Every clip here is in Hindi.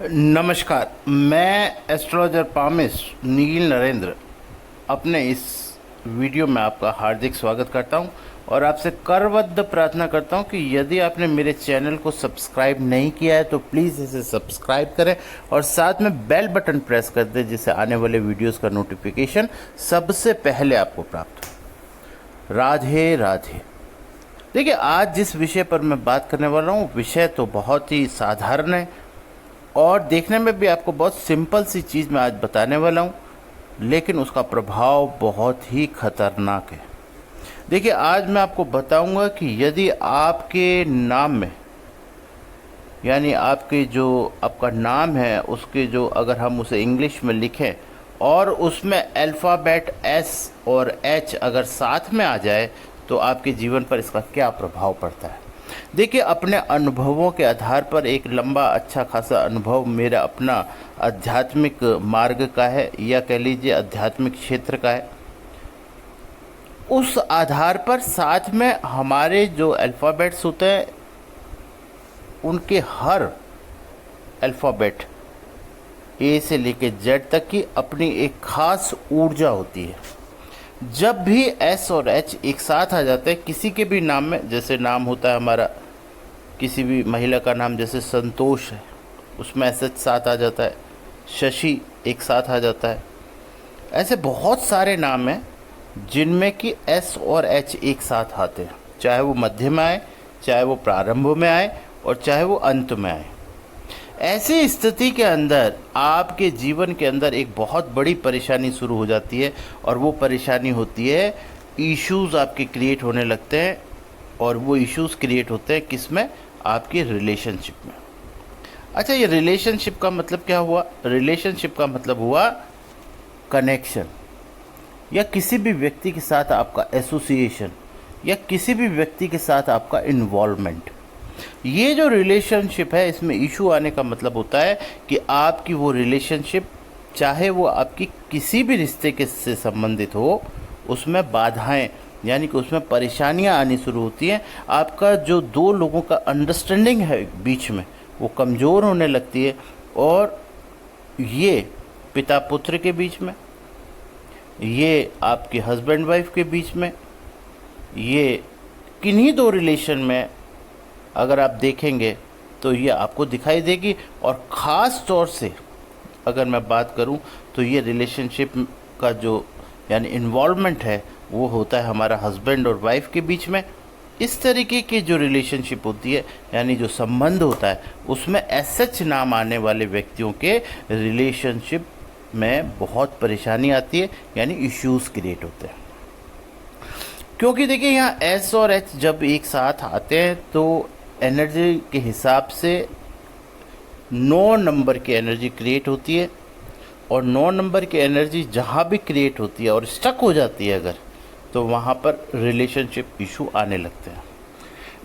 नमस्कार। मैं एस्ट्रोलॉजर पामिस्ट नील नरेंद्र अपने इस वीडियो में आपका हार्दिक स्वागत करता हूं और आपसे करबद्ध प्रार्थना करता हूं कि यदि आपने मेरे चैनल को सब्सक्राइब नहीं किया है तो प्लीज़ इसे सब्सक्राइब करें और साथ में बेल बटन प्रेस कर दें जिससे आने वाले वीडियोस का नोटिफिकेशन सबसे पहले आपको प्राप्त हो। राधे राधे। देखिए, आज जिस विषय पर मैं बात करने वाला हूँ, विषय तो बहुत ही साधारण है और देखने में भी आपको बहुत सिंपल सी चीज़ मैं आज बताने वाला हूँ, लेकिन उसका प्रभाव बहुत ही खतरनाक है। देखिए, आज मैं आपको बताऊंगा कि यदि आपके नाम में, यानी आपके जो आपका नाम है उसके जो अगर हम उसे इंग्लिश में लिखें और उसमें अल्फ़ाबेट एस और एच अगर साथ में आ जाए तो आपके जीवन पर इसका क्या प्रभाव पड़ता है। देखिए, अपने अनुभवों के आधार पर एक लंबा अच्छा खासा अनुभव मेरा अपना आध्यात्मिक मार्ग का है या कह लीजिए आध्यात्मिक क्षेत्र का है। उस आधार पर साथ में हमारे जो अल्फ़ाबेट्स होते हैं उनके हर अल्फ़ाबेट ए से लेकर जेड तक की अपनी एक खास ऊर्जा होती है। जब भी एस और एच एक साथ आ जाते हैं किसी के भी नाम में, जैसे नाम होता है हमारा किसी भी महिला का नाम जैसे संतोष है, उसमें एस एच साथ आ जाता है, शशि एक साथ आ जाता है। ऐसे बहुत सारे नाम हैं जिनमें कि एस और एच एक साथ आते हैं, चाहे वो मध्य में आए, चाहे वो प्रारंभ में आए और चाहे वो अंत में आए। ऐसी स्थिति के अंदर आपके जीवन के अंदर एक बहुत बड़ी परेशानी शुरू हो जाती है और वो परेशानी होती है, इश्यूज़ आपके क्रिएट होने लगते हैं। और वो इश्यूज़ क्रिएट होते हैं किस में? आपके रिलेशनशिप में। अच्छा, ये रिलेशनशिप का मतलब क्या हुआ? रिलेशनशिप का मतलब हुआ कनेक्शन, या किसी भी व्यक्ति के साथ आपका एसोसिएशन, या किसी भी व्यक्ति के साथ आपका इन्वॉल्वमेंट। ये जो रिलेशनशिप है इसमें इशू आने का मतलब होता है कि आपकी वो रिलेशनशिप, चाहे वो आपकी किसी भी रिश्ते के से संबंधित हो, उसमें बाधाएं यानी कि उसमें परेशानियां आनी शुरू होती हैं। आपका जो दो लोगों का अंडरस्टैंडिंग है बीच में वो कमज़ोर होने लगती है और ये पिता पुत्र के बीच में, ये आपके हस्बैंड वाइफ के बीच में, ये किन्हीं दो रिलेशन में अगर आप देखेंगे तो ये आपको दिखाई देगी। और ख़ास तौर से अगर मैं बात करूं तो ये रिलेशनशिप का जो यानी इन्वॉल्वमेंट है वो होता है हमारा हस्बैंड और वाइफ के बीच में। इस तरीके की जो रिलेशनशिप होती है यानी जो संबंध होता है उसमें एसएच नाम आने वाले व्यक्तियों के रिलेशनशिप में बहुत परेशानी आती है, यानी इश्यूज़ क्रिएट होते हैं। क्योंकि देखिए, यहाँ एस और एच जब एक साथ आते हैं तो एनर्जी के हिसाब से 9 नंबर की एनर्जी क्रिएट होती है और 9 नंबर की एनर्जी जहाँ भी क्रिएट होती है और स्टक हो जाती है अगर, तो वहाँ पर रिलेशनशिप इशू आने लगते हैं।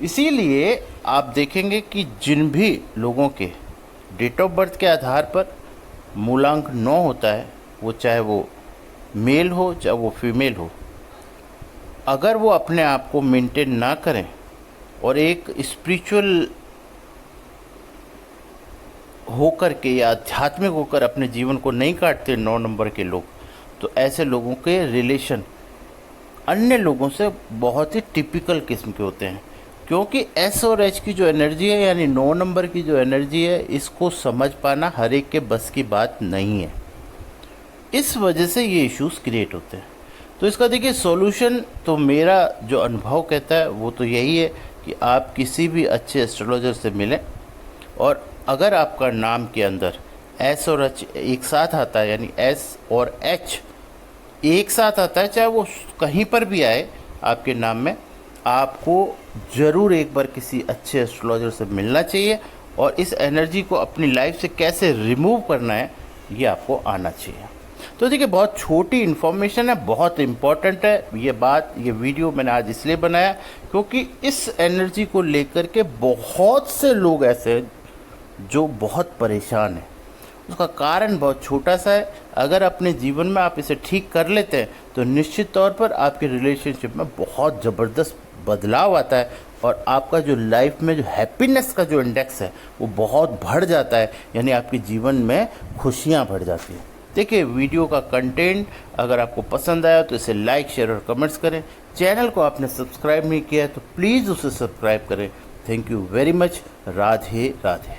इसीलिए आप देखेंगे कि जिन भी लोगों के डेट ऑफ बर्थ के आधार पर मूलांक 9 होता है, वो चाहे वो मेल हो चाहे वो फीमेल हो, अगर वो अपने आप को मेंटेन ना करें और एक स्पिरिचुअल होकर के या आध्यात्मिक होकर अपने जीवन को नहीं काटते 9 नंबर के लोग, तो ऐसे लोगों के रिलेशन अन्य लोगों से बहुत ही टिपिकल किस्म के होते हैं। क्योंकि एस और एच की जो एनर्जी है यानी 9 नंबर की जो एनर्जी है, इसको समझ पाना हर एक के बस की बात नहीं है। इस वजह से ये इश्यूज़ क्रिएट होते हैं। तो इसका देखिए सॉल्यूशन तो मेरा जो अनुभव कहता है वो तो यही है कि आप किसी भी अच्छे एस्ट्रोलॉजर से मिलें और अगर आपका नाम के अंदर एस और एच एक साथ आता है, यानी एस और एच एक साथ आता है, चाहे वो कहीं पर भी आए आपके नाम में, आपको ज़रूर एक बार किसी अच्छे एस्ट्रोलॉजर से मिलना चाहिए और इस एनर्जी को अपनी लाइफ से कैसे रिमूव करना है ये आपको आना चाहिए। तो देखिए, बहुत छोटी इन्फॉर्मेशन है, बहुत इम्पॉर्टेंट है ये बात। ये वीडियो मैंने आज इसलिए बनाया क्योंकि इस एनर्जी को लेकर के बहुत से लोग ऐसे हैं जो बहुत परेशान हैं। उसका कारण बहुत छोटा सा है। अगर अपने जीवन में आप इसे ठीक कर लेते हैं तो निश्चित तौर पर आपके रिलेशनशिप में बहुत ज़बरदस्त बदलाव आता है और आपका जो लाइफ में जो हैप्पीनेस का जो इंडेक्स है वो बहुत बढ़ जाता है, यानी आपके जीवन में खुशियाँ बढ़ जाती हैं। देखिए, वीडियो का कंटेंट अगर आपको पसंद आया तो इसे लाइक, शेयर और कमेंट्स करें। चैनल को आपने सब्सक्राइब नहीं किया है तो प्लीज़ उसे सब्सक्राइब करें। Thank you very much. Radhe Radhe.